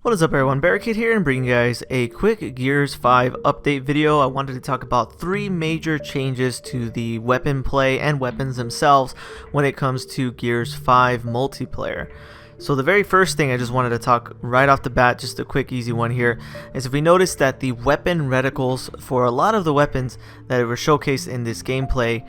What is up everyone, Barricade here and bringing you guys a quick Gears 5 update video. I wanted to talk about three major changes to the weapon play and weapons themselves when it comes to Gears 5 multiplayer. So the very first thing I just wanted to talk right off the bat, just a quick easy one here, is if we notice that the weapon reticles for a lot of the weapons that were showcased in this gameplay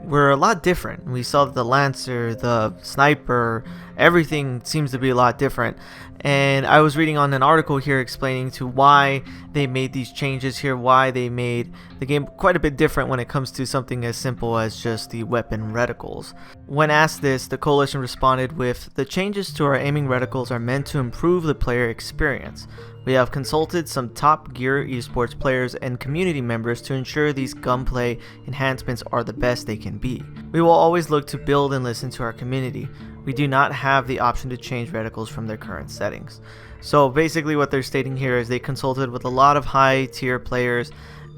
were a lot different. We saw that the Lancer, the Sniper, everything seems to be a lot different. And I was reading on an article here explaining to why they made these changes here, why they made the game quite a bit different when it comes to something as simple as just the weapon reticles. When asked this, the Coalition responded with, "The changes to our aiming reticles are meant to improve the player experience. We have consulted some top Gear esports players and community members to ensure these gunplay enhancements are the best they can be. We will always look to build and listen to our community. We do not have the option to change reticles from their current settings." So basically what they're stating here is they consulted with a lot of high tier players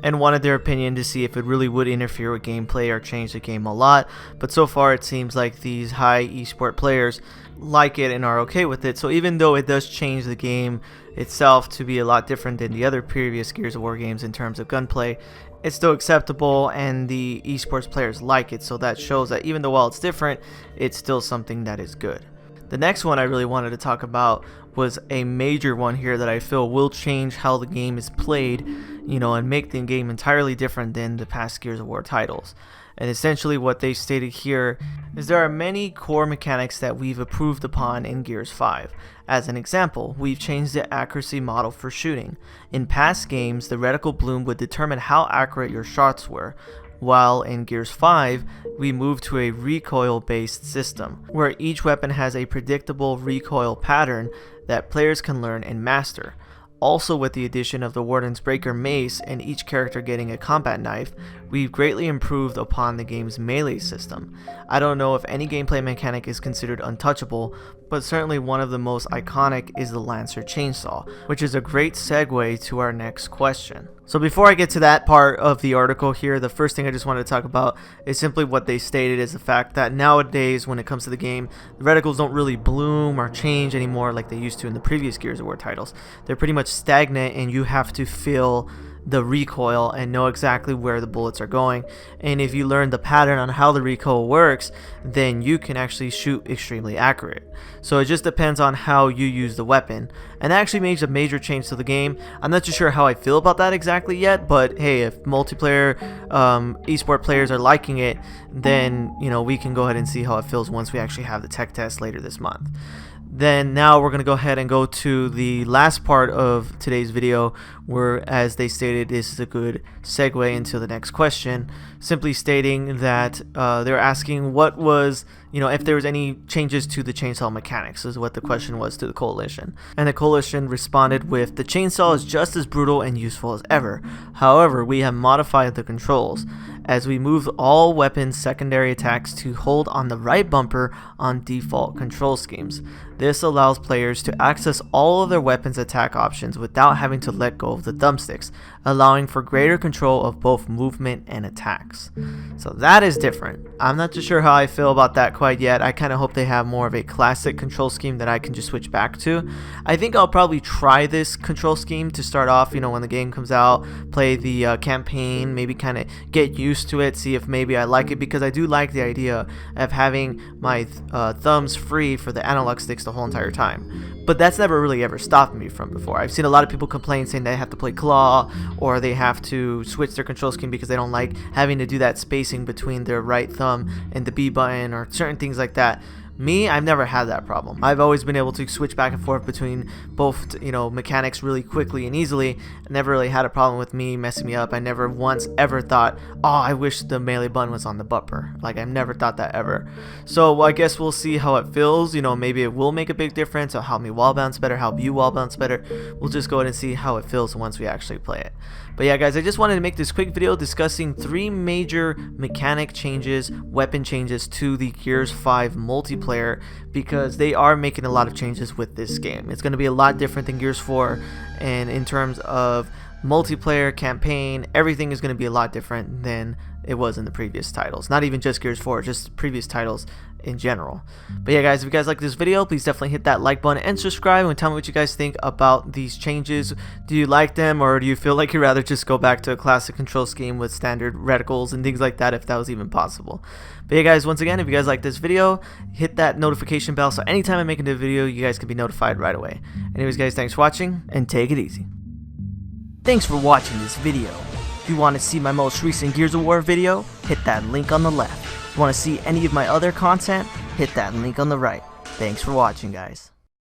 and wanted their opinion to see if it really would interfere with gameplay or change the game a lot, but so far it seems like these high esport players like it and are okay with it. So even though it does change the game itself to be a lot different than the other previous Gears of War games in terms of gunplay, it's still acceptable and the esports players like it, so that shows that even though while it's different, it's still something that is good. The next one I really wanted to talk about was a major one here that I feel will change how the game is played, and make the game entirely different than the past Gears of War titles. And essentially what they stated here is there are many core mechanics that we've improved upon in Gears 5. As an example, we've changed the accuracy model for shooting. In past games, the reticle bloom would determine how accurate your shots were, while in Gears 5, we moved to a recoil-based system, where each weapon has a predictable recoil pattern that players can learn and master. Also, with the addition of the Warden's Breaker Mace and each character getting a combat knife, we've greatly improved upon the game's melee system. I don't know if any gameplay mechanic is considered untouchable, but certainly one of the most iconic is the Lancer chainsaw, which is a great segue to our next question. So before I get to that part of the article here, the first thing I just wanted to talk about is simply what they stated is the fact that nowadays when it comes to the game, the reticles don't really bloom or change anymore like they used to in the previous Gears of War titles. They're pretty much stagnant and you have to feel the recoil and know exactly where the bullets are going, and if you learn the pattern on how the recoil works, then you can actually shoot extremely accurate. So it just depends on how you use the weapon, and that actually makes a major change to the game. I'm not too sure how I feel about that exactly yet, but hey, if multiplayer esport players are liking it, then we can go ahead and see how it feels once we actually have the tech test later this month. Then now we're going to go ahead and go to the last part of today's video where, as they stated, this is a good segue into the next question, simply stating that they're asking what was, if there was any changes to the chainsaw mechanics is what the question was to the Coalition. And the Coalition responded with, "The chainsaw is just as brutal and useful as ever. However, we have modified the controls as we moved all weapons' secondary attacks to hold on the right bumper on default control schemes. This allows players to access all of their weapons' attack options without having to let go of the thumbsticks, allowing for greater control of both movement and attacks." So that is different. I'm not too sure how I feel about that quite yet. I kind of hope they have more of a classic control scheme that I can just switch back to. I think I'll probably try this control scheme to start off, when the game comes out, play the campaign, maybe kind of get used to it, see if maybe I like it, because I do like the idea of having my thumbs free for the analog sticks the whole entire time. But that's never really ever stopped me from before. I've seen a lot of people complain saying they have to play claw or they have to switch their control scheme because they don't like having to do that spacing between their right thumb and the B button or certain things like that. Me, I've never had that problem. I've always been able to switch back and forth between both, mechanics really quickly and easily. I never really had a problem with me messing me up. I never once ever thought, oh, I wish the melee button was on the bumper. Like, I've never thought that ever. So I guess we'll see how it feels. Maybe it will make a big difference, or help me wall bounce better, help you wall bounce better. We'll just go ahead and see how it feels once we actually play it. But yeah, guys, I just wanted to make this quick video discussing three major mechanic changes, weapon changes to the Gears 5 multiplayer, because they are making a lot of changes with this game. It's going to be a lot different than Gears 4, and in terms of multiplayer, campaign, everything is going to be a lot different than it was in the previous titles. Not even just Gears 4, just previous titles in general. But yeah guys, if you guys like this video, please definitely hit that like button and subscribe and tell me what you guys think about these changes. Do you like them, or do you feel like you'd rather just go back to a classic control scheme with standard reticles and things like that, if that was even possible? But yeah guys, once again, if you guys like this video, hit that notification bell so anytime I make a new video, you guys can be notified right away. Anyways guys, thanks for watching and take it easy. Thanks for watching this video. If you want to see my most recent Gears of War video, hit that link on the left. If you want to see any of my other content, hit that link on the right. Thanks for watching guys.